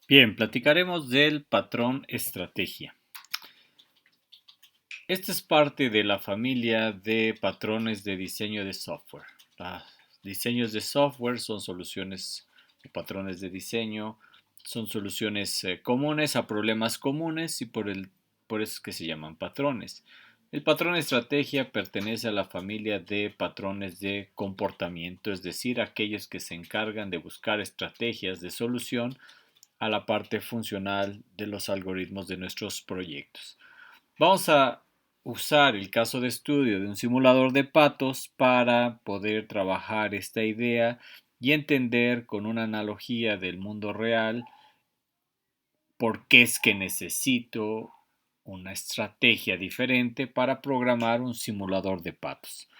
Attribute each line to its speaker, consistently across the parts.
Speaker 1: Bien, platicaremos del patrón estrategia. Esta es parte de la familia de patrones de diseño de software. Los diseños de software son soluciones o patrones de diseño, son soluciones comunes a problemas comunes y por eso es que se llaman patrones. El patrón estrategia pertenece a la familia de patrones de comportamiento, es decir, aquellos que se encargan de buscar estrategias de solución a la parte funcional de los algoritmos de nuestros proyectos. Vamos a usar el caso de estudio de un simulador de patos para poder trabajar esta idea y entender con una analogía del mundo real por qué es que necesito una estrategia diferente para programar un simulador de patos.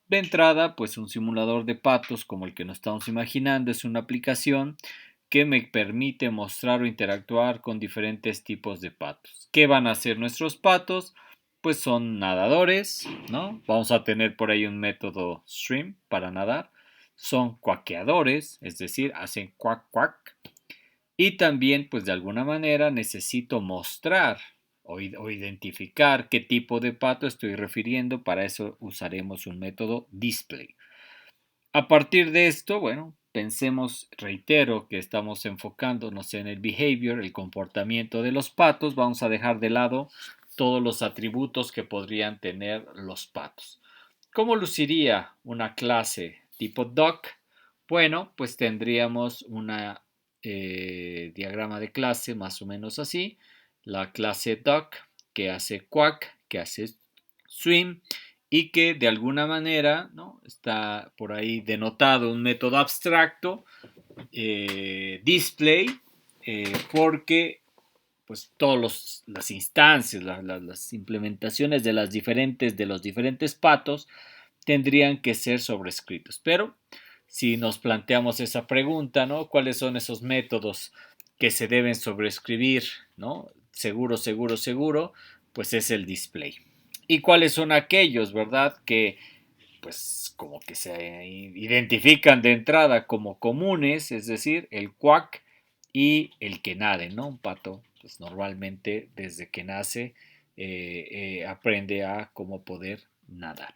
Speaker 1: De entrada, pues un simulador de patos como el que nos estamos imaginando es una aplicación que me permite mostrar o interactuar con diferentes tipos de patos. ¿Qué van a hacer nuestros patos? Pues son nadadores, ¿no? Vamos a tener por ahí un método stream para nadar. Son cuaqueadores, es decir, hacen cuac cuac. Y también, pues de alguna manera necesito mostrar o identificar qué tipo de pato estoy refiriendo. Para eso usaremos un método display. A partir de esto, bueno, pensemos, reitero, que estamos enfocándonos en el behavior, el comportamiento de los patos. Vamos a dejar de lado todos los atributos que podrían tener los patos. ¿Cómo luciría una clase tipo doc? Bueno, pues tendríamos una diagrama de clase más o menos así. La clase doc que hace quack, que hace swim y que de alguna manera, ¿no?, está por ahí denotado un método abstracto, display, porque pues todas las instancias, las implementaciones de los diferentes patos tendrían que ser sobrescritos. Pero si nos planteamos esa pregunta, ¿no? ¿Cuáles son esos métodos que se deben sobrescribir, ¿no? Seguro, seguro, seguro, pues es el display. ¿Y cuáles son aquellos, verdad? Que pues como que se identifican de entrada como comunes, es decir, el quack y el que nade, ¿no? Un pato, pues normalmente desde que nace aprende a cómo poder nadar.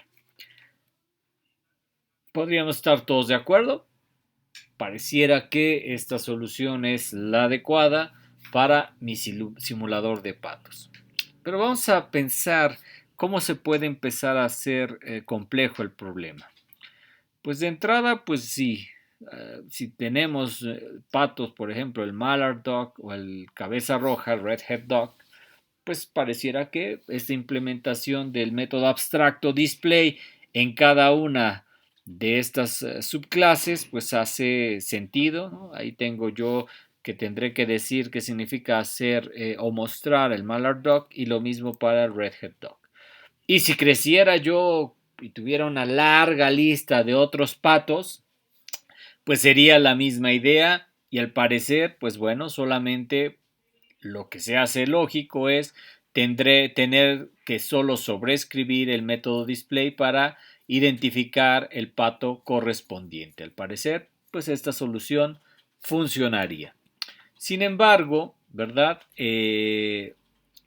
Speaker 1: ¿Podríamos estar todos de acuerdo? Pareciera que esta solución es la adecuada para mi simulador de patos. Pero vamos a pensar cómo se puede empezar a hacer complejo el problema. Pues de entrada, pues sí, si tenemos patos, por ejemplo, el Mallard Dog o el Cabeza Roja, Red Head Dog, pues pareciera que esta implementación del método abstracto display en cada una de estas subclases, pues hace sentido, ¿no? Ahí tengo yo que tendré que decir qué significa hacer o mostrar el Mallard Dog y lo mismo para el Red Head Dog. Y si creciera yo y tuviera una larga lista de otros patos, pues sería la misma idea y al parecer, pues bueno, solamente lo que se hace lógico es tener que solo sobreescribir el método display para identificar el pato correspondiente. Al parecer, pues esta solución funcionaría. Sin embargo, ¿verdad?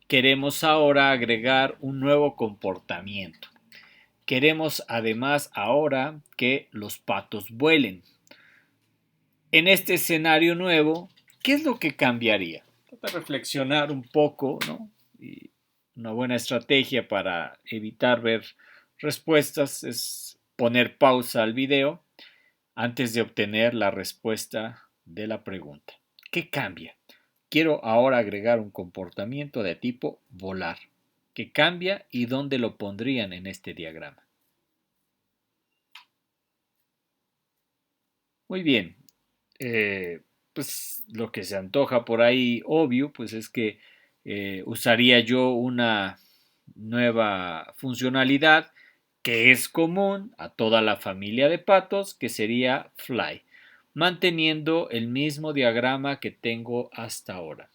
Speaker 1: Queremos ahora agregar un nuevo comportamiento. Queremos además ahora que los patos vuelen. En este escenario nuevo, ¿qué es lo que cambiaría? Trata de reflexionar un poco, ¿no? Y una buena estrategia para evitar ver respuestas es poner pausa al video antes de obtener la respuesta de la pregunta. ¿Qué cambia? Quiero ahora agregar un comportamiento de tipo volar. ¿Qué cambia y dónde lo pondrían en este diagrama? Muy bien. Pues lo que se antoja por ahí obvio, pues es que usaría yo una nueva funcionalidad que es común a toda la familia de patos, que sería fly, manteniendo el mismo diagrama que tengo hasta ahora.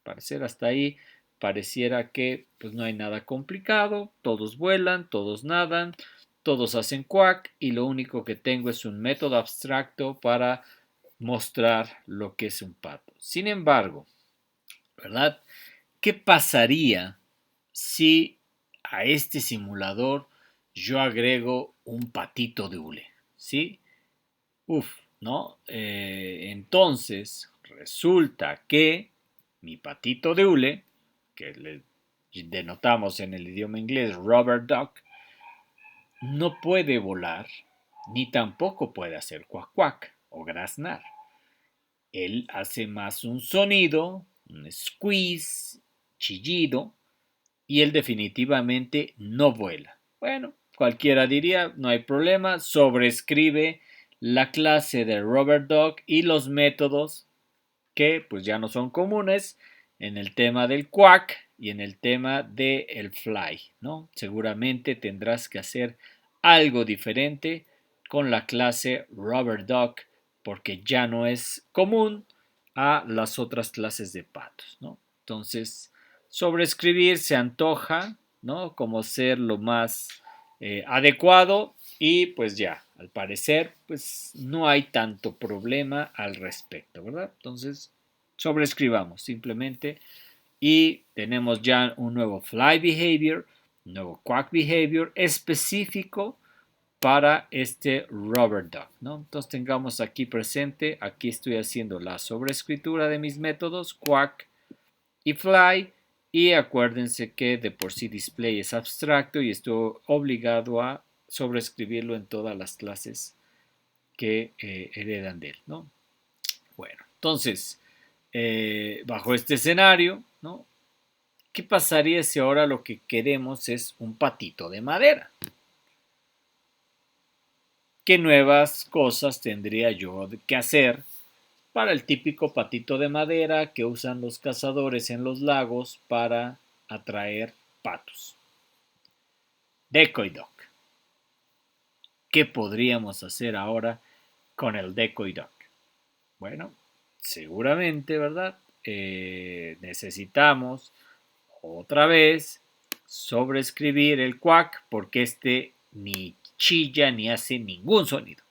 Speaker 1: Parecer hasta ahí pareciera que pues no hay nada complicado, todos vuelan, todos nadan, todos hacen quack y lo único que tengo es un método abstracto para mostrar lo que es un pato. Sin embargo, ¿verdad? ¿Qué pasaría si a este simulador yo agrego un patito de hule? ¿Sí? Uf, ¿no? Entonces, resulta que mi patito de hule, que le denotamos en el idioma inglés rubber duck, no puede volar, ni tampoco puede hacer cuac cuac o graznar. Él hace más un sonido, un squeeze, chillido, y él definitivamente no vuela. Bueno, cualquiera diría, no hay problema, sobrescribe la clase de Robert Dog y los métodos que pues ya no son comunes en el tema del quack y en el tema del fly, ¿no? Seguramente tendrás que hacer algo diferente con la clase Robert Dog porque ya no es común a las otras clases de patos, ¿no? Entonces, sobreescribir se antoja, ¿no? Como ser lo más adecuado y pues ya, al parecer, pues no hay tanto problema al respecto, ¿verdad? Entonces, sobreescribamos simplemente y tenemos ya un nuevo fly behavior, un nuevo quack behavior específico para este rubber duck, ¿no? Entonces tengamos aquí presente, aquí estoy haciendo la sobreescritura de mis métodos quack y fly y acuérdense que de por sí display es abstracto y estoy obligado a sobreescribirlo en todas las clases que heredan de él, ¿no? Bueno, entonces, bajo este escenario, ¿no? ¿Qué pasaría si ahora lo que queremos es un patito de madera? ¿Qué nuevas cosas tendría yo que hacer para el típico patito de madera que usan los cazadores en los lagos para atraer patos? Decoy duck. ¿Qué podríamos hacer ahora con el decoy duck? Bueno, seguramente, ¿verdad? Necesitamos otra vez sobreescribir el quack porque este ni chilla ni hace ningún sonido.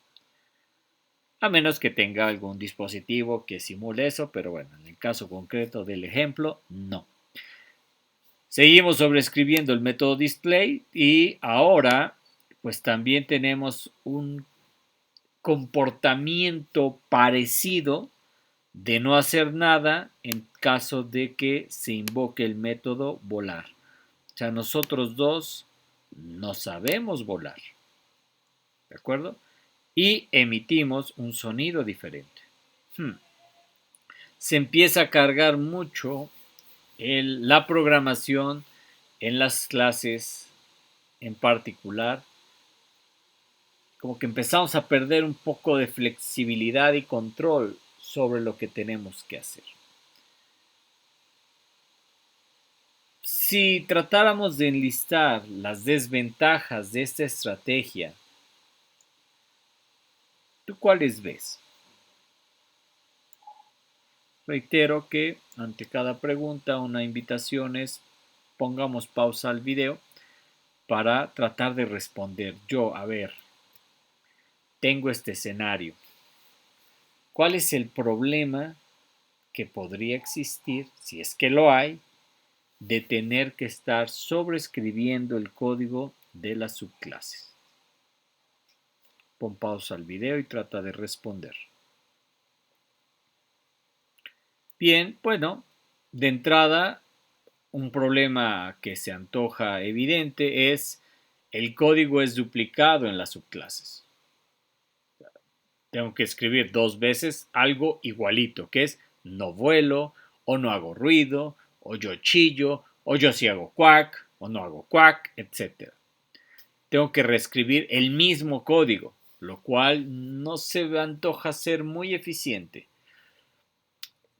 Speaker 1: A menos que tenga algún dispositivo que simule eso, pero bueno, en el caso concreto del ejemplo, no. Seguimos sobreescribiendo el método display y ahora pues también tenemos un comportamiento parecido de no hacer nada en caso de que se invoque el método volar. O sea, nosotros dos no sabemos volar, ¿de acuerdo? Y emitimos un sonido diferente. Se empieza a cargar mucho la programación en las clases en particular. Como que empezamos a perder un poco de flexibilidad y control sobre lo que tenemos que hacer. Si tratáramos de enlistar las desventajas de esta estrategia, ¿tú cuáles ves? Reitero que ante cada pregunta una invitación es pongamos pausa al video para tratar de responder. Yo, a ver, tengo este escenario. ¿Cuál es el problema que podría existir, si es que lo hay, de tener que estar sobreescribiendo el código de las subclases? Pon pausa al video y trata de responder. Bien, bueno, de entrada, un problema que se antoja evidente es el código es duplicado en las subclases. Tengo que escribir dos veces algo igualito, que es no vuelo, o no hago ruido, o yo chillo, o yo sí hago quack, o no hago quack, etc. Tengo que reescribir el mismo código, lo cual no se me antoja ser muy eficiente.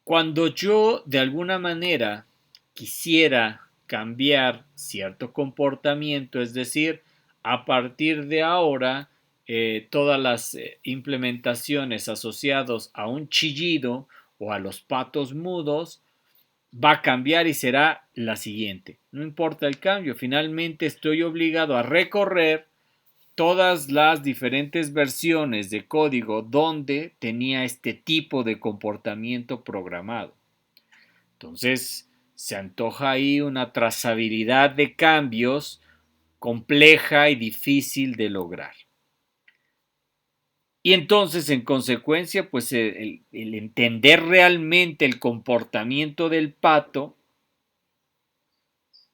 Speaker 1: Cuando yo de alguna manera quisiera cambiar cierto comportamiento, es decir, a partir de ahora, todas las implementaciones asociadas a un chillido o a los patos mudos va a cambiar y será la siguiente. No importa el cambio, finalmente estoy obligado a recorrer todas las diferentes versiones de código donde tenía este tipo de comportamiento programado. Entonces, se antoja ahí una trazabilidad de cambios compleja y difícil de lograr. Y entonces, en consecuencia, pues el entender realmente el comportamiento del pato,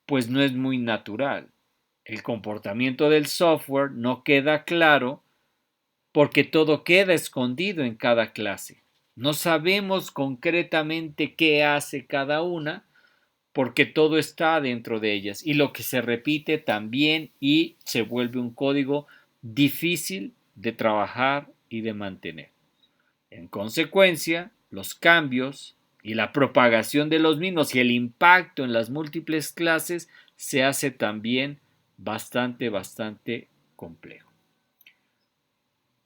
Speaker 1: pues no es muy natural. El comportamiento del software no queda claro porque todo queda escondido en cada clase. No sabemos concretamente qué hace cada una porque todo está dentro de ellas y lo que se repite también y se vuelve un código difícil de trabajar y de mantener. En consecuencia, los cambios y la propagación de los mismos y el impacto en las múltiples clases se hace también bastante complejo.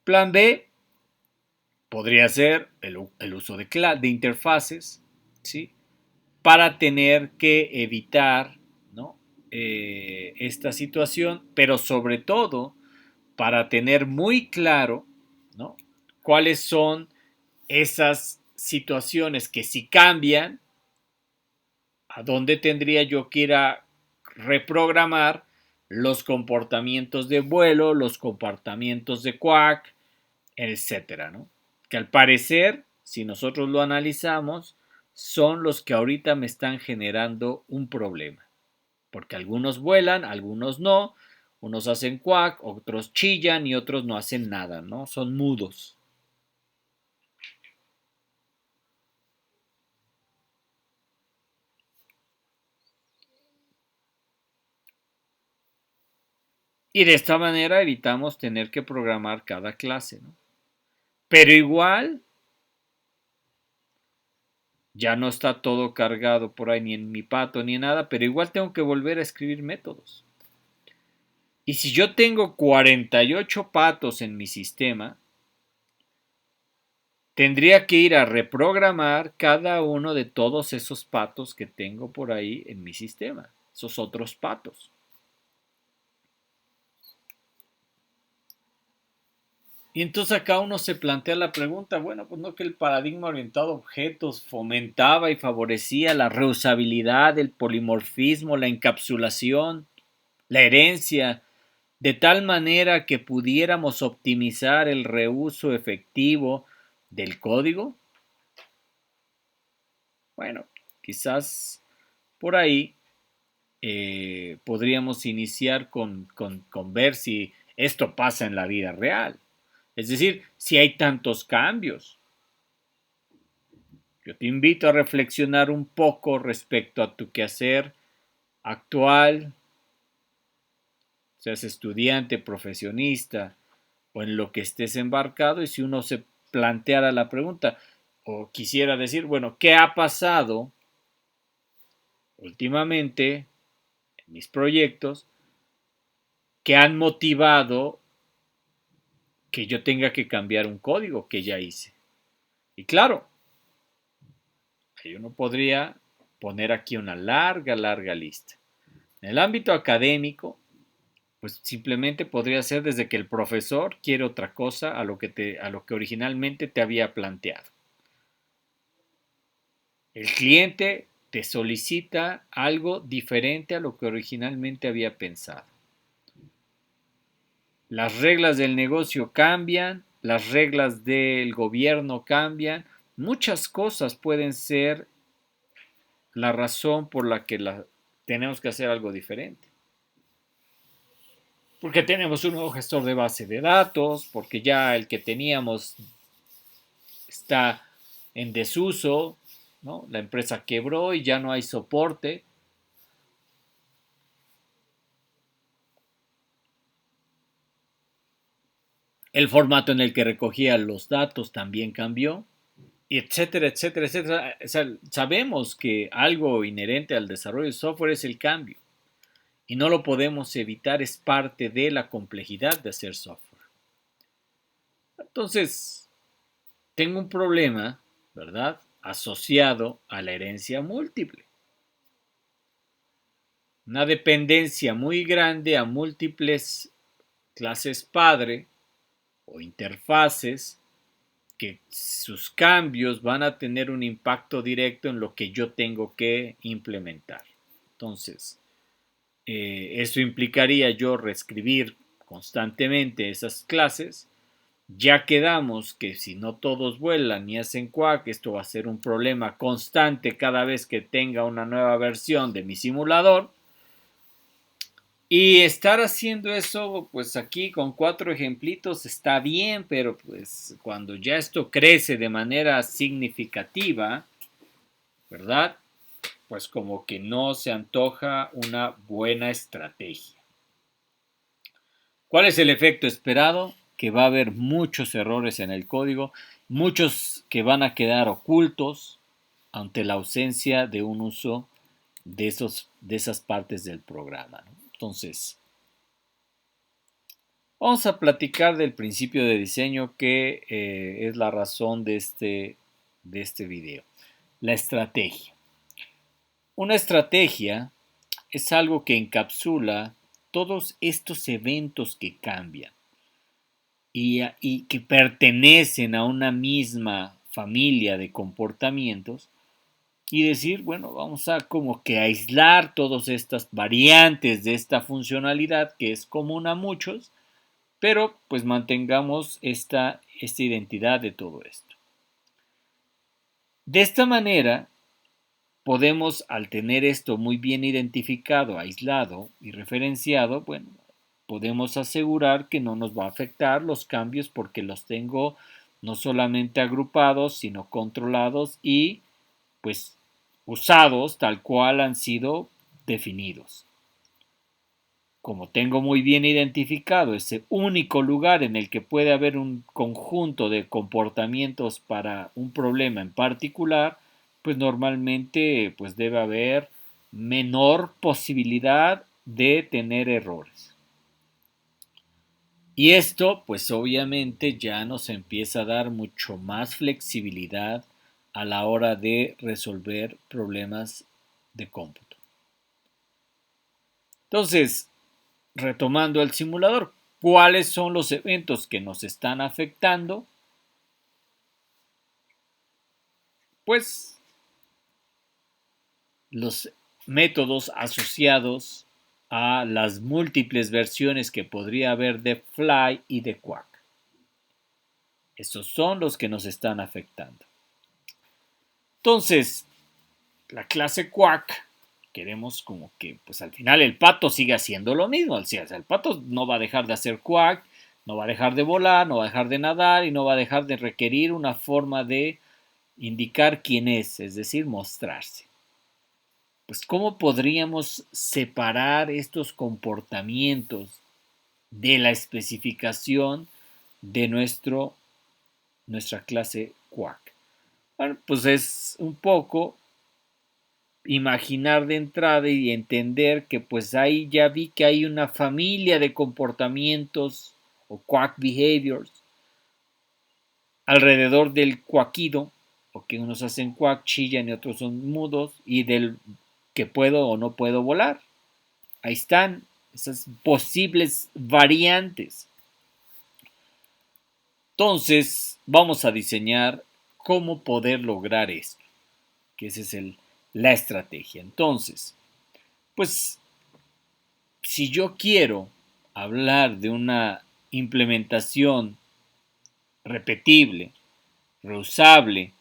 Speaker 1: Plan B podría ser el uso de interfaces, ¿sí? Para tener que evitar, ¿no? Esta situación, pero sobre todo para tener muy claro, ¿no? Cuáles son esas situaciones que si cambian, a dónde tendría yo que ir a reprogramar los comportamientos de vuelo, los comportamientos de QAC, etcétera, ¿no? Que al parecer, si nosotros lo analizamos, son los que ahorita me están generando un problema. Porque algunos vuelan, algunos no, unos hacen quack, otros chillan y otros no hacen nada, ¿no? Son mudos. Y de esta manera evitamos tener que programar cada clase, ¿no? Pero igual ya no está todo cargado por ahí ni en mi pato ni en nada, pero igual tengo que volver a escribir métodos. Y si yo tengo 48 patos en mi sistema, tendría que ir a reprogramar cada uno de todos esos patos que tengo por ahí en mi sistema, esos otros patos. Y entonces acá uno se plantea la pregunta, bueno, pues no que el paradigma orientado a objetos fomentaba y favorecía la reusabilidad, el polimorfismo, la encapsulación, la herencia, de tal manera que pudiéramos optimizar el reuso efectivo del código. Bueno, quizás por ahí podríamos iniciar con ver si esto pasa en la vida real. Es decir, si hay tantos cambios. Yo te invito a reflexionar un poco respecto a tu quehacer actual, seas estudiante, profesionista o en lo que estés embarcado, y si uno se planteara la pregunta o quisiera decir, bueno, ¿qué ha pasado últimamente en mis proyectos que han motivado que yo tenga que cambiar un código que ya hice? Y claro, uno podría poner aquí una larga lista. En el ámbito académico, pues simplemente podría ser desde que el profesor quiere otra cosa a lo que originalmente te había planteado. El cliente te solicita algo diferente a lo que originalmente había pensado. Las reglas del negocio cambian, las reglas del gobierno cambian, muchas cosas pueden ser la razón por la que tenemos que hacer algo diferente. Porque tenemos un nuevo gestor de base de datos, porque ya el que teníamos está en desuso, ¿no? La empresa quebró y ya no hay soporte. El formato en el que recogía los datos también cambió, y etcétera. O sea, sabemos que algo inherente al desarrollo de software es el cambio y no lo podemos evitar, es parte de la complejidad de hacer software. Entonces, tengo un problema, ¿verdad? Asociado a la herencia múltiple. Una dependencia muy grande a múltiples clases padre o interfaces que sus cambios van a tener un impacto directo en lo que yo tengo que implementar. Entonces, eso implicaría yo reescribir constantemente esas clases. Ya quedamos que si no todos vuelan ni hacen quack, esto va a ser un problema constante cada vez que tenga una nueva versión de mi simulador. Y estar haciendo eso, pues aquí con 4 ejemplitos está bien, pero pues cuando ya esto crece de manera significativa, ¿verdad? Pues como que no se antoja una buena estrategia. ¿Cuál es el efecto esperado? Que va a haber muchos errores en el código, muchos que van a quedar ocultos ante la ausencia de un uso de esas partes del programa, ¿no? Entonces, vamos a platicar del principio de diseño que es la razón de este video. La estrategia. Una estrategia es algo que encapsula todos estos eventos que cambian y que pertenecen a una misma familia de comportamientos y decir, bueno, vamos a como que aislar todas estas variantes de esta funcionalidad que es común a muchos, pero pues mantengamos esta identidad de todo esto. De esta manera, podemos, al tener esto muy bien identificado, aislado y referenciado, bueno, podemos asegurar que no nos va a afectar los cambios porque los tengo no solamente agrupados, sino controlados y pues usados tal cual han sido definidos. Como tengo muy bien identificado ese único lugar en el que puede haber un conjunto de comportamientos para un problema en particular, pues normalmente pues debe haber menor posibilidad de tener errores. Y esto pues obviamente ya nos empieza a dar mucho más flexibilidad a la hora de resolver problemas de cómputo. Entonces, retomando el simulador, ¿cuáles son los eventos que nos están afectando? Pues los métodos asociados a las múltiples versiones que podría haber de fly y de quack. Esos son los que nos están afectando. Entonces, la clase quack, queremos como que pues al final el pato siga haciendo lo mismo. O sea, el pato no va a dejar de hacer quack, no va a dejar de volar, no va a dejar de nadar y no va a dejar de requerir una forma de indicar quién es decir, mostrarse. Pues, ¿cómo podríamos separar estos comportamientos de la especificación de nuestra clase Quack? Bueno, pues es un poco imaginar de entrada y entender que pues ahí ya vi que hay una familia de comportamientos o Quack behaviors alrededor del cuaquido, porque unos hacen quack, chillan y otros son mudos, y del que puedo o no puedo volar. Ahí están esas posibles variantes. Entonces, vamos a diseñar cómo poder lograr esto, que esa es la estrategia. Entonces, pues, si yo quiero hablar de una implementación repetible, reusable,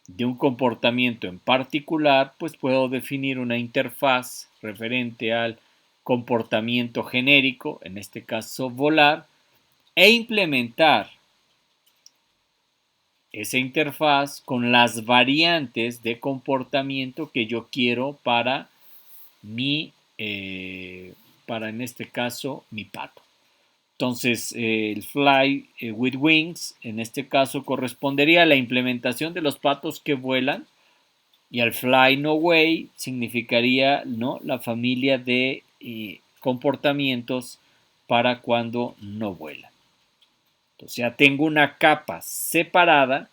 Speaker 1: de un comportamiento en particular, pues puedo definir una interfaz referente al comportamiento genérico, en este caso volar, e implementar esa interfaz con las variantes de comportamiento que yo quiero para para en este caso mi pato. Entonces, el fly with wings, en este caso, correspondería a la implementación de los patos que vuelan, y al fly no way significaría, ¿no?, la familia de comportamientos para cuando no vuelan. Entonces ya tengo una capa separada,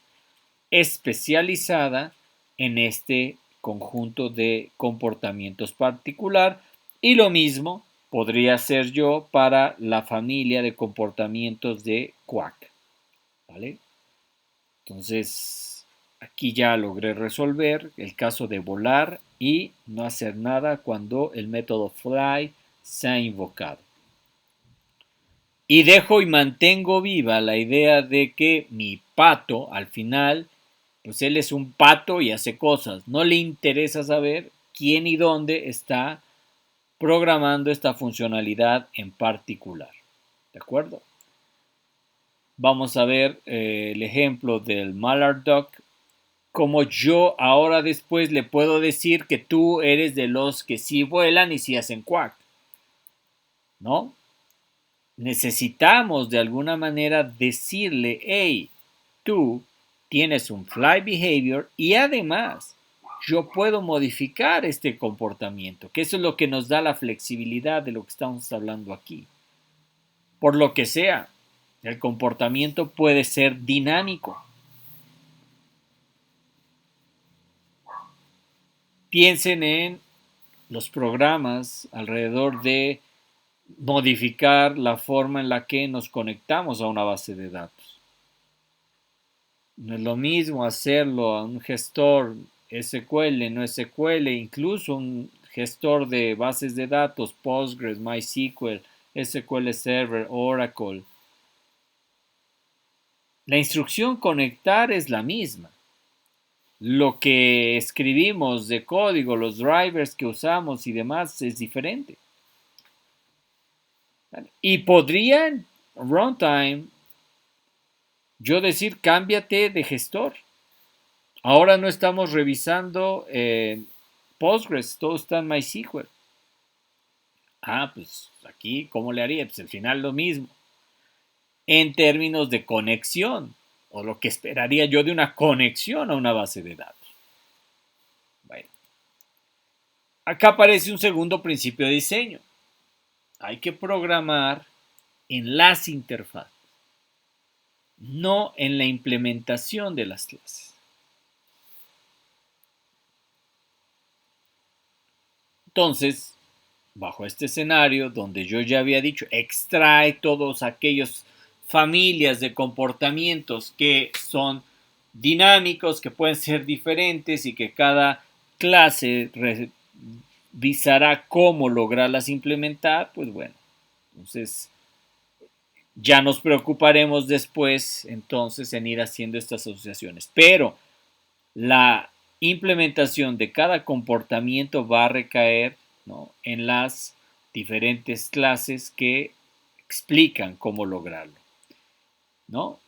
Speaker 1: especializada en este conjunto de comportamientos particular, y lo mismo podría ser yo para la familia de comportamientos de Quack, ¿vale? Entonces, aquí ya logré resolver el caso de volar y no hacer nada cuando el método fly se ha invocado. Y dejo y mantengo viva la idea de que mi pato, al final, pues él es un pato y hace cosas. No le interesa saber quién y dónde está programando esta funcionalidad en particular. ¿De acuerdo? Vamos a ver el ejemplo del Mallard Duck. Como yo ahora después le puedo decir que tú eres de los que sí vuelan y sí hacen quack, ¿no? Necesitamos de alguna manera decirle, hey, tú tienes un fly behavior y además yo puedo modificar este comportamiento, que eso es lo que nos da la flexibilidad de lo que estamos hablando aquí. Por lo que sea, el comportamiento puede ser dinámico. Piensen en los programas alrededor de modificar la forma en la que nos conectamos a una base de datos. No es lo mismo hacerlo a un gestor SQL, no SQL, incluso un gestor de bases de datos, Postgres, MySQL, SQL Server, Oracle. La instrucción conectar es la misma. Lo que escribimos de código, los drivers que usamos y demás es diferente. Y podría en runtime yo decir cámbiate de gestor. Ahora no estamos revisando Postgres, todo está en MySQL. Ah, pues aquí, ¿cómo le haría? Pues al final lo mismo. En términos de conexión, o lo que esperaría yo de una conexión a una base de datos. Bueno, acá aparece un segundo principio de diseño. Hay que programar en las interfaces, no en la implementación de las clases. Entonces, bajo este escenario donde yo ya había dicho, extrae todos aquellos familias de comportamientos que son dinámicos, que pueden ser diferentes y que cada clase revisará cómo lograrlas implementar, pues bueno, entonces ya nos preocuparemos después entonces en ir haciendo estas asociaciones. Pero la implementación de cada comportamiento va a recaer, ¿no?, en las diferentes clases que explican cómo lograrlo, ¿no?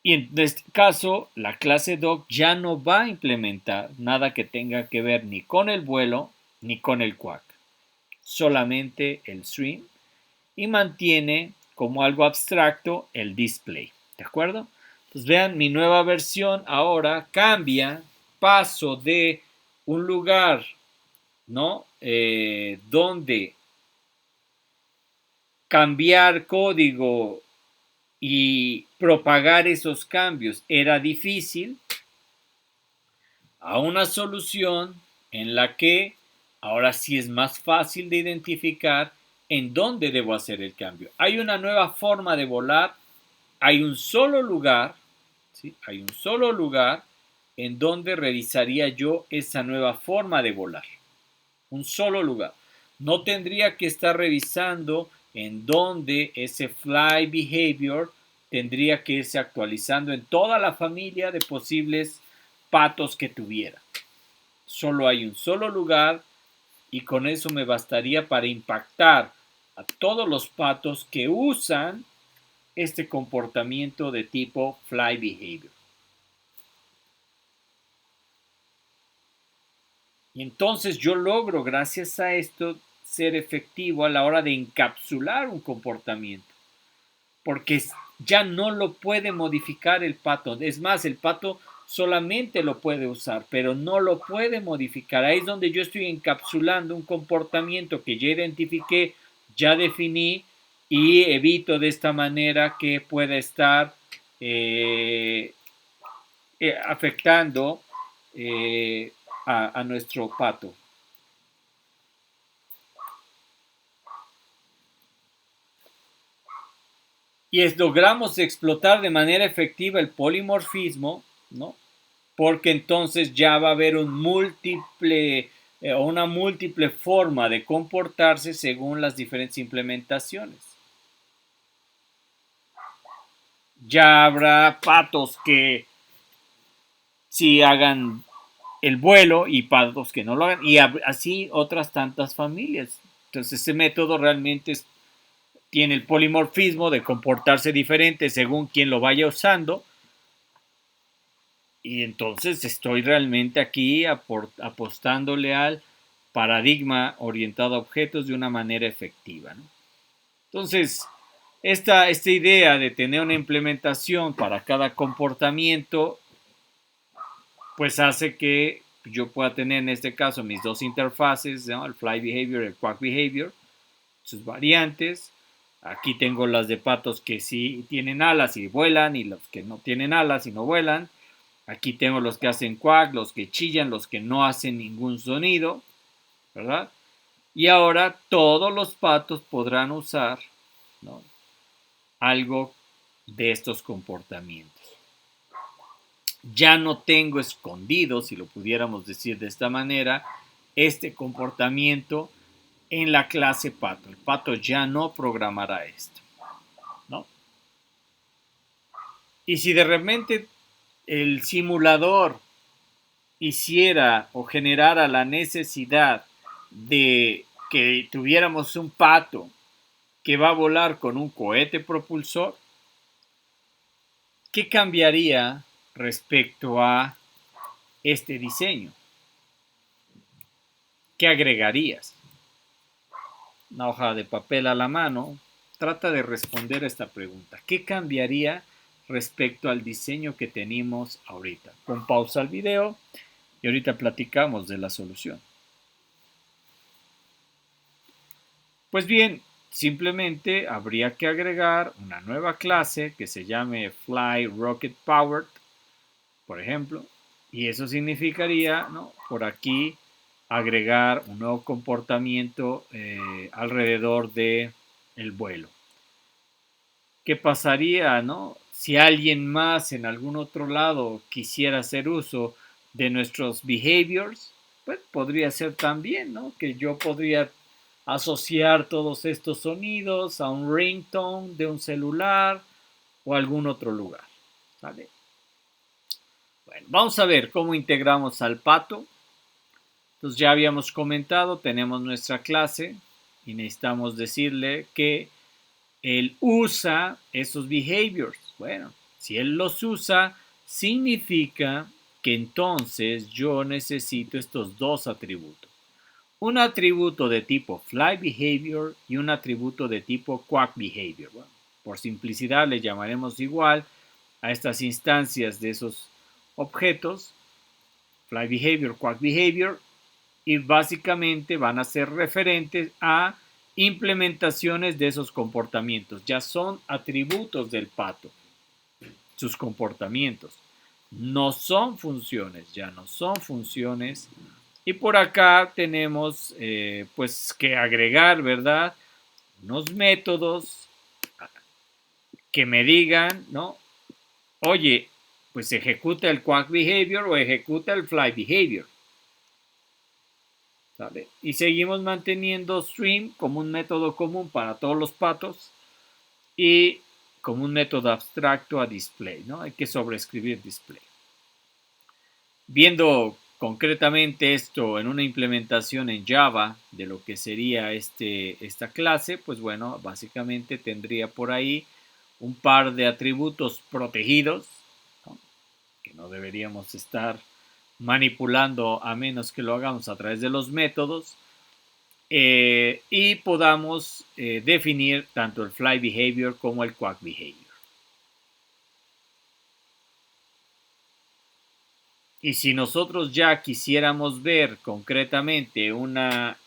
Speaker 1: Y en este caso, la clase doc ya no va a implementar nada que tenga que ver ni con el vuelo ni con el quack, solamente el stream, y mantiene como algo abstracto el display, ¿de acuerdo? Pues vean, mi nueva versión ahora cambia, paso de un lugar, ¿no? Donde cambiar código y propagar esos cambios era difícil, a una solución en la que ahora sí es más fácil de identificar en dónde debo hacer el cambio. Hay una nueva forma de volar, hay un solo lugar, ¿sí? Hay un solo lugar en donde revisaría yo esa nueva forma de volar. Un solo lugar. No tendría que estar revisando en donde ese fly behavior tendría que irse actualizando en toda la familia de posibles patos que tuviera. Solo hay un solo lugar y con eso me bastaría para impactar a todos los patos que usan este comportamiento de tipo fly behavior. Y entonces yo logro, gracias a esto, ser efectivo a la hora de encapsular un comportamiento. Porque ya no lo puede modificar el pato. Es más, el pato solamente lo puede usar, pero no lo puede modificar. Ahí es donde yo estoy encapsulando un comportamiento que ya identifiqué, ya definí y evito de esta manera que pueda estar afectando a nuestro pato. y logramos explotar de manera efectiva el polimorfismo, ¿no? Porque entonces ya va a haber una múltiple forma de comportarse según las diferentes implementaciones. Ya habrá patos que sí hagan el vuelo y patos que no lo hagan, y así otras tantas familias. Entonces ese método realmente tiene el polimorfismo de comportarse diferente según quien lo vaya usando, y entonces estoy realmente aquí apostándole al paradigma orientado a objetos de una manera efectiva, ¿no? Entonces, esta idea de tener una implementación para cada comportamiento, pues hace que yo pueda tener en este caso mis dos interfaces, ¿no? El fly behavior y el quack behavior, sus variantes. Aquí tengo las de patos que sí tienen alas y vuelan, y los que no tienen alas y no vuelan. Aquí tengo los que hacen quack, los que chillan, los que no hacen ningún sonido, ¿verdad? Y ahora todos los patos podrán usar, ¿no?, algo de estos comportamientos. Ya no tengo escondido, si lo pudiéramos decir de esta manera, este comportamiento en la clase pato. El pato ya no programará esto, ¿no? Y si de repente el simulador hiciera o generara la necesidad de que tuviéramos un pato que va a volar con un cohete propulsor, ¿qué cambiaría respecto a este diseño? ¿Qué agregarías? Una hoja de papel a la mano, trata de responder a esta pregunta. ¿Qué cambiaría respecto al diseño que tenemos ahorita? Pon pausa al video y ahorita platicamos de la solución. Pues bien, simplemente habría que agregar una nueva clase que se llame Fly Rocket Powered, por ejemplo, y eso significaría, ¿no?, por aquí agregar un nuevo comportamiento alrededor de el vuelo. ¿Qué pasaría, no?, si alguien más en algún otro lado quisiera hacer uso de nuestros behaviors? Pues podría ser también, ¿no?, que yo podría asociar todos estos sonidos a un ringtone de un celular o algún otro lugar, ¿vale? Bueno, vamos a ver cómo integramos al pato. Entonces ya habíamos comentado, tenemos nuestra clase y necesitamos decirle que él usa esos behaviors. Bueno, si él los usa, significa que entonces yo necesito estos dos atributos. Un atributo de tipo fly behavior y un atributo de tipo quack behavior. Bueno, por simplicidad le llamaremos igual a estas instancias de esos objetos, fly behavior, quack behavior, y básicamente van a ser referentes a implementaciones de esos comportamientos. Ya son atributos del pato, sus comportamientos. No son funciones, ya no son funciones. Y por acá tenemos pues que agregar, ¿verdad?, unos métodos que me digan, ¿no?, oye, pues ejecuta el quack behavior o ejecuta el fly behavior, ¿sale? Y seguimos manteniendo stream como un método común para todos los patos y como un método abstracto a display, ¿no? Hay que sobreescribir display. Viendo concretamente esto en una implementación en Java de lo que sería esta clase, pues bueno, básicamente tendría por ahí un par de atributos protegidos, ¿no?, que no deberíamos estar manipulando a menos que lo hagamos a través de los métodos, y podamos definir tanto el fly behavior como el quack behavior. Y si nosotros ya quisiéramos ver concretamente una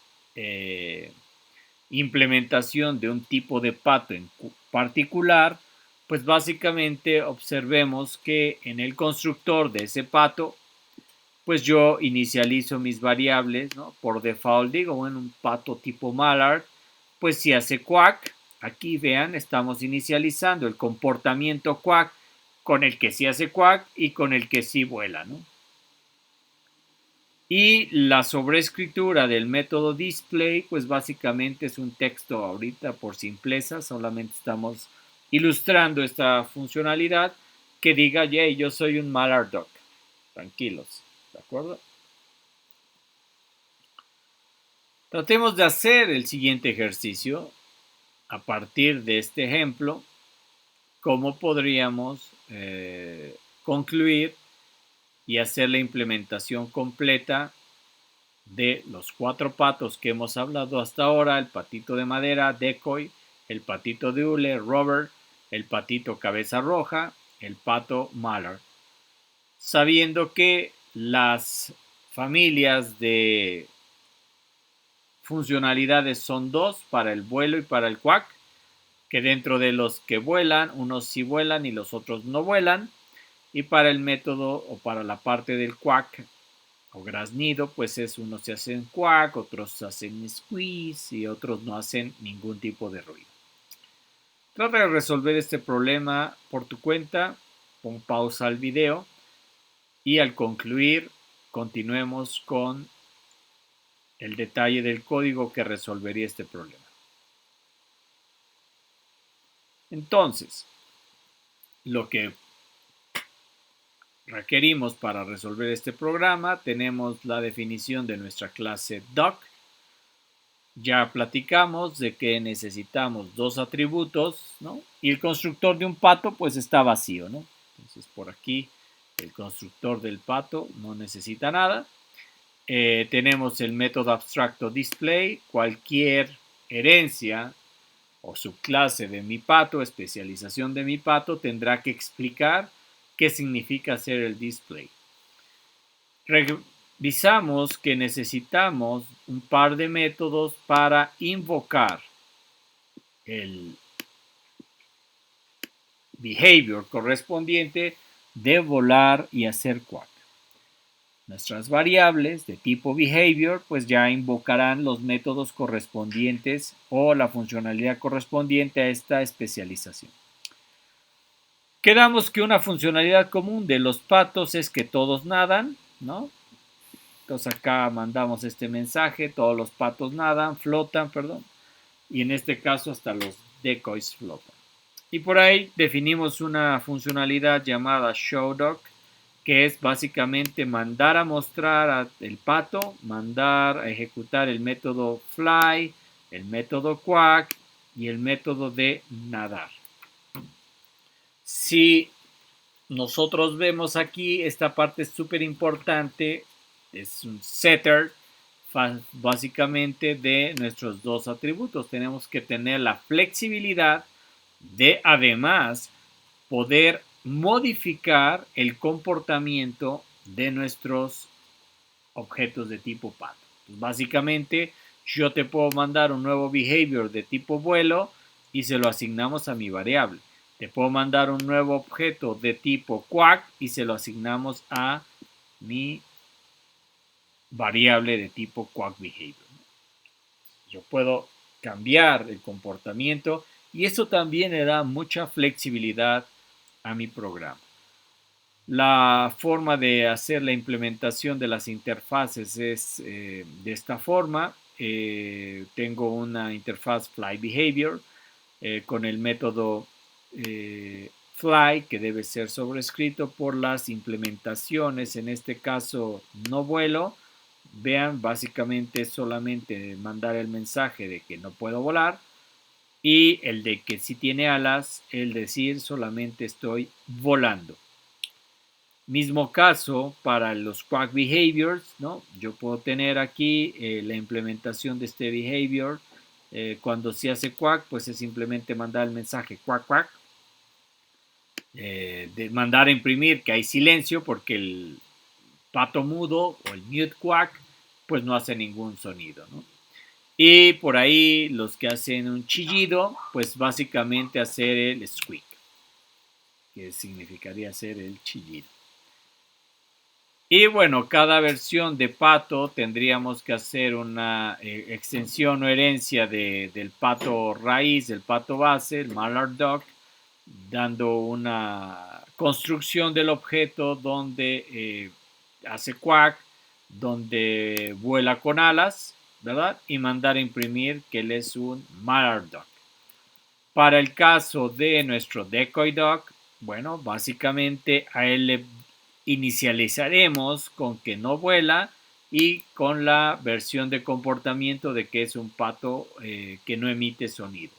Speaker 1: implementación de un tipo de pato en particular, pues básicamente observemos que en el constructor de ese pato, pues yo inicializo mis variables, ¿no? Por default digo, bueno, un pato tipo Mallard, pues si hace quack, aquí vean, estamos inicializando el comportamiento quack con el que sí hace quack y con el que sí vuela, ¿no? Y la sobreescritura del método display, pues básicamente es un texto ahorita por simpleza, solamente estamos ilustrando esta funcionalidad que diga, yay, yo soy un Mallard Duck. Tranquilos, ¿de acuerdo? Tratemos de hacer el siguiente ejercicio a partir de este ejemplo. ¿Cómo podríamos concluir y hacer la implementación completa de los 4 patos que hemos hablado hasta ahora? El patito de madera, Decoy, el patito de hule, Robert, el patito cabeza roja, el pato Mallard. Sabiendo que las familias de funcionalidades son 2 para el vuelo y para el quack, que dentro de los que vuelan, unos sí vuelan y los otros no vuelan, y para el método o para la parte del quack o graznido, pues es unos se hacen quack, otros hacen squeeze y otros no hacen ningún tipo de ruido. Trata de resolver este problema por tu cuenta, pon pausa al video y al concluir continuemos con el detalle del código que resolvería este problema. Entonces, lo que requerimos para resolver este programa, tenemos la definición de nuestra clase duck. Ya platicamos de que necesitamos 2 atributos, ¿no? Y el constructor de un pato pues está vacío, ¿no? Entonces por aquí el constructor del pato no necesita nada. Tenemos el método abstracto display. Cualquier herencia o subclase de mi pato, especialización de mi pato, tendrá que explicar qué significa hacer el display. Revisamos que necesitamos un par de métodos para invocar el behavior correspondiente de volar y hacer quack. Nuestras variables de tipo behavior pues ya invocarán los métodos correspondientes o la funcionalidad correspondiente a esta especialización. Quedamos que una funcionalidad común de los patos es que todos nadan, ¿no? Entonces acá mandamos este mensaje, todos los patos nadan, flotan, perdón, y en este caso hasta los decoys flotan. Y por ahí definimos una funcionalidad llamada showDoc, que es básicamente mandar a mostrar al pato, mandar a ejecutar el método fly, el método quack y el método de nadar. Si nosotros vemos aquí, esta parte es súper importante, es un setter básicamente de nuestros 2 atributos. Tenemos que tener la flexibilidad de además poder modificar el comportamiento de nuestros objetos de tipo pato. Pues básicamente yo te puedo mandar un nuevo behavior de tipo vuelo y se lo asignamos a mi variable. Te puedo mandar un nuevo objeto de tipo quack y se lo asignamos a mi variable de tipo quack behavior. Yo puedo cambiar el comportamiento y eso también le da mucha flexibilidad a mi programa. La forma de hacer la implementación de las interfaces es de esta forma. Tengo una interfaz fly behavior con el método fly que debe ser sobrescrito por las implementaciones, en este caso no vuelo. Vean, básicamente solamente mandar el mensaje de que no puedo volar y el de que sí tiene alas, el decir solamente estoy volando. Mismo caso para los quack behaviors, ¿no? Yo puedo tener aquí la implementación de este behavior. Cuando se hace quack, pues es simplemente mandar el mensaje quack quack. De mandar a imprimir que hay silencio porque el pato mudo o el mute quack pues no hace ningún sonido, ¿no? Y por ahí los que hacen un chillido, pues básicamente hacer el squeak, que significaría hacer el chillido. Y bueno, cada versión de pato tendríamos que hacer una extensión o herencia del pato raíz, del pato base, el Mallard Duck, dando una construcción del objeto donde hace quack, donde vuela con alas, ¿verdad? Y mandar a imprimir que él es un Mallard Duck. Para el caso de nuestro Decoy Duck, bueno, básicamente a él le inicializaremos con que no vuela y con la versión de comportamiento de que es un pato que no emite sonido.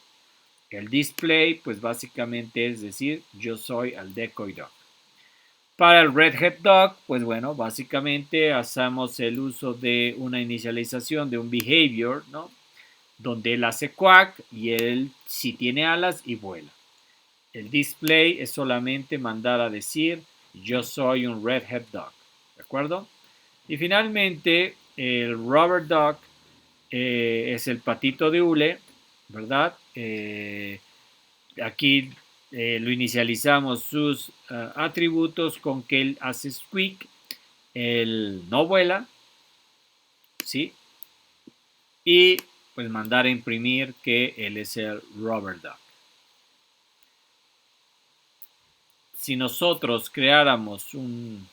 Speaker 1: El display, pues básicamente es decir, yo soy el Decoy Duck. Para el Redhead Duck, pues bueno, básicamente hacemos el uso de una inicialización de un behavior, ¿no? Donde él hace quack y él sí tiene alas y vuela. El display es solamente mandar a decir yo soy un Redhead Duck, ¿de acuerdo? Y finalmente el Rubber Duck es el patito de hule, ¿verdad? Aquí lo inicializamos sus atributos con que él hace squeak, él no vuela, ¿sí? Y pues mandar a imprimir que él es el Rubber Duck. Si nosotros creáramos un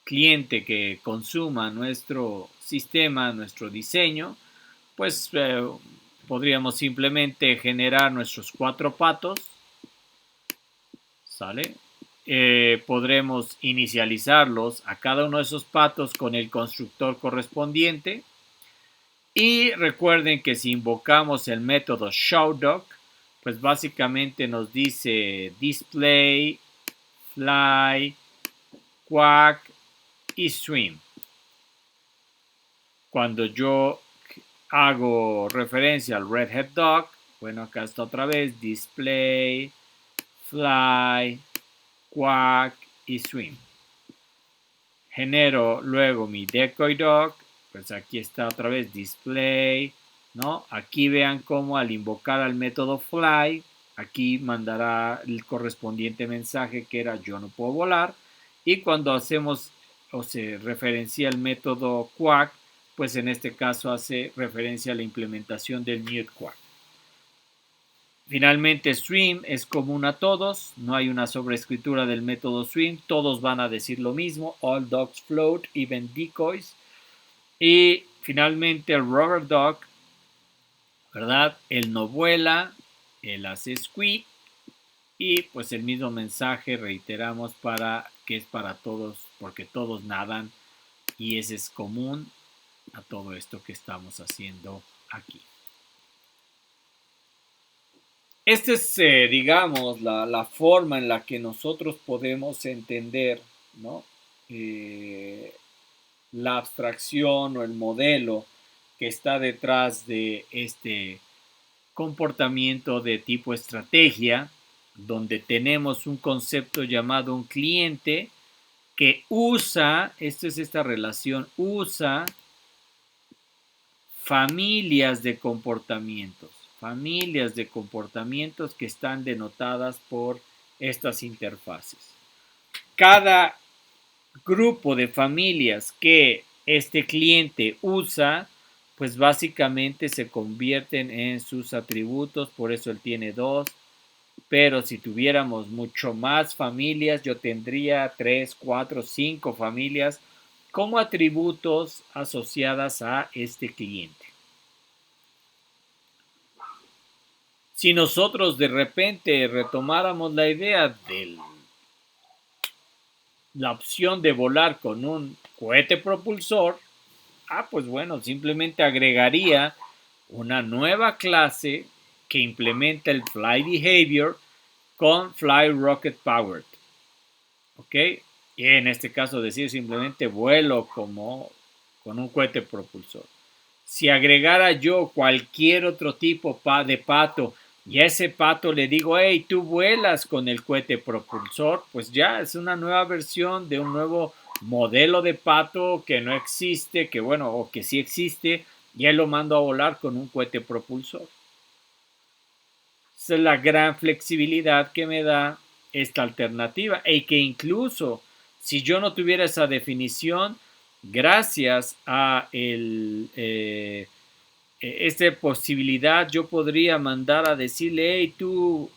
Speaker 1: cliente que consuma nuestro sistema, nuestro diseño, pues podríamos simplemente generar nuestros 4 patos, ¿sale? Podremos inicializarlos a cada uno de esos patos con el constructor correspondiente. Y recuerden que si invocamos el método showDoc, pues básicamente nos dice display, fly, quack y swim. Cuando yo hago referencia al Redhead Duck, bueno, acá está otra vez display, fly, quack y swim. Genero luego mi Decoy Duck, pues aquí está otra vez display, ¿no? Aquí vean cómo al invocar al método fly, aquí mandará el correspondiente mensaje que era yo no puedo volar. Y cuando hacemos o se referencia el método quack, pues en este caso hace referencia a la implementación del mute quack. Finalmente, swim es común a todos, no hay una sobreescritura del método swim, todos van a decir lo mismo, all dogs float, even decoys. Y finalmente el rubber duck, ¿verdad? Él no vuela, él hace squeak y pues el mismo mensaje reiteramos para que es para todos, porque todos nadan y ese es común a todo esto que estamos haciendo aquí. Esta es, digamos, la forma en la que nosotros podemos entender, ¿no? La abstracción o el modelo que está detrás de este comportamiento de tipo estrategia, donde tenemos un concepto llamado un cliente que usa, esto es esta relación, usa familias de comportamientos que están denotadas por estas interfaces. Cada grupo de familias que este cliente usa, pues básicamente se convierten en sus atributos, por eso él tiene 2, pero si tuviéramos mucho más familias, yo tendría 3, 4, 5 familias como atributos asociadas a este cliente. Si nosotros de repente retomáramos la idea de la opción de volar con un cohete propulsor, pues bueno, simplemente agregaría una nueva clase que implementa el Fly Behavior con Fly Rocket Powered. ¿Ok? Y en este caso decir simplemente vuelo como con un cohete propulsor. Si agregara yo cualquier otro tipo de pato y a ese pato le digo, hey, tú vuelas con el cohete propulsor, pues ya es una nueva versión de un nuevo modelo de pato que no existe, que bueno, o que sí existe, y él lo mando a volar con un cohete propulsor. Esa es la gran flexibilidad que me da esta alternativa y que incluso Si yo no tuviera esa definición, gracias a esta posibilidad, yo podría mandar a decirle, hey, tú,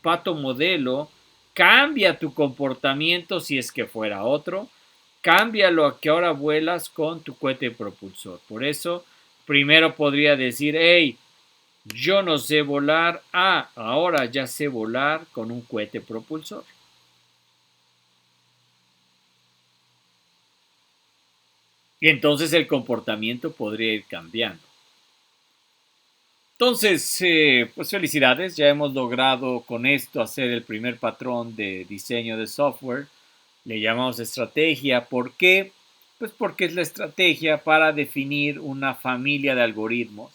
Speaker 1: pato modelo, cambia tu comportamiento si es que fuera otro, cámbialo a que ahora vuelas con tu cohete propulsor. Por eso, primero podría decir, hey, yo no sé volar, ahora ya sé volar con un cohete propulsor. Y entonces el comportamiento podría ir cambiando. Entonces, pues felicidades, ya hemos logrado con esto hacer el primer patrón de diseño de software. Le llamamos estrategia. ¿Por qué? Pues porque es la estrategia para definir una familia de algoritmos.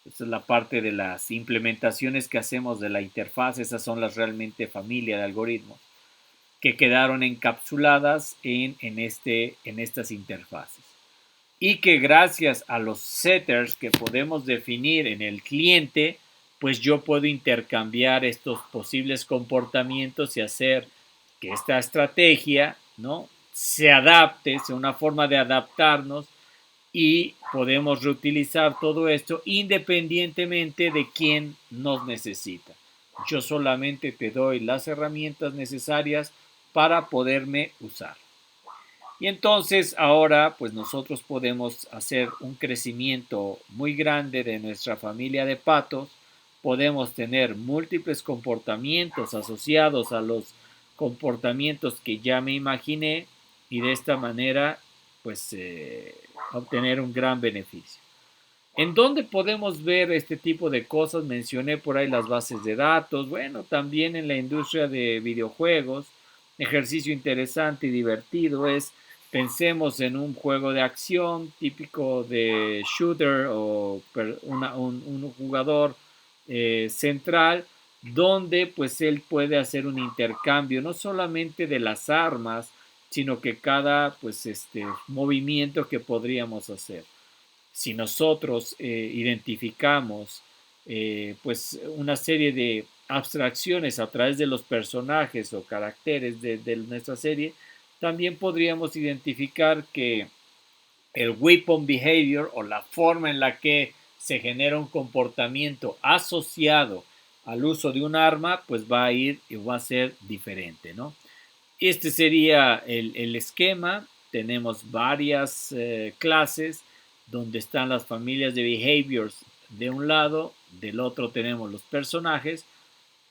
Speaker 1: Esa es la parte de las implementaciones que hacemos de la interfaz. Esas son las realmente familia de algoritmos que quedaron encapsuladas en estas interfaces. Y que gracias a los setters que podemos definir en el cliente, pues yo puedo intercambiar estos posibles comportamientos y hacer que esta estrategia, ¿no?, se adapte, sea una forma de adaptarnos y podemos reutilizar todo esto independientemente de quién nos necesita. Yo solamente te doy las herramientas necesarias para poderme usar. Y entonces ahora pues nosotros podemos hacer un crecimiento muy grande de nuestra familia de patos, podemos tener múltiples comportamientos asociados a los comportamientos que ya me imaginé y de esta manera pues obtener un gran beneficio. ¿En dónde podemos ver este tipo de cosas? Mencioné por ahí las bases de datos, bueno, también en la industria de videojuegos. Ejercicio interesante y divertido es, pensemos en un juego de acción típico de shooter o un jugador central donde pues él puede hacer un intercambio no solamente de las armas, sino que cada pues movimiento que podríamos hacer si nosotros identificamos pues una serie de abstracciones a través de los personajes o caracteres de nuestra serie, también podríamos identificar que el weapon behavior o la forma en la que se genera un comportamiento asociado al uso de un arma, pues va a ir y va a ser diferente, ¿no? Este sería el esquema. Tenemos varias clases donde están las familias de behaviors de un lado, del otro tenemos los personajes.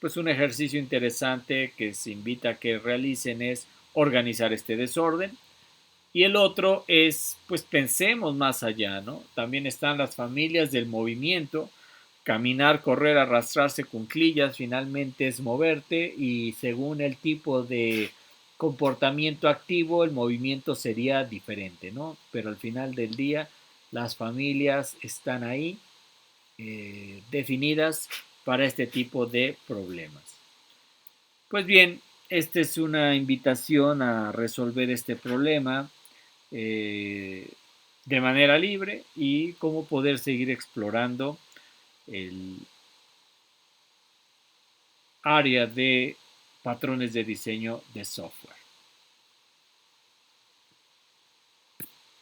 Speaker 1: Pues un ejercicio interesante que se invita a que realicen es organizar este desorden. Y el otro es, pues pensemos más allá, ¿no? También están las familias del movimiento. Caminar, correr, arrastrarse, cuclillas, finalmente es moverte y según el tipo de comportamiento activo, el movimiento sería diferente, ¿no? Pero al final del día, las familias están ahí definidas para este tipo de problemas. Pues bien, esta es una invitación a resolver este problema eh, de manera libre y cómo poder seguir explorando el área de patrones de diseño de software.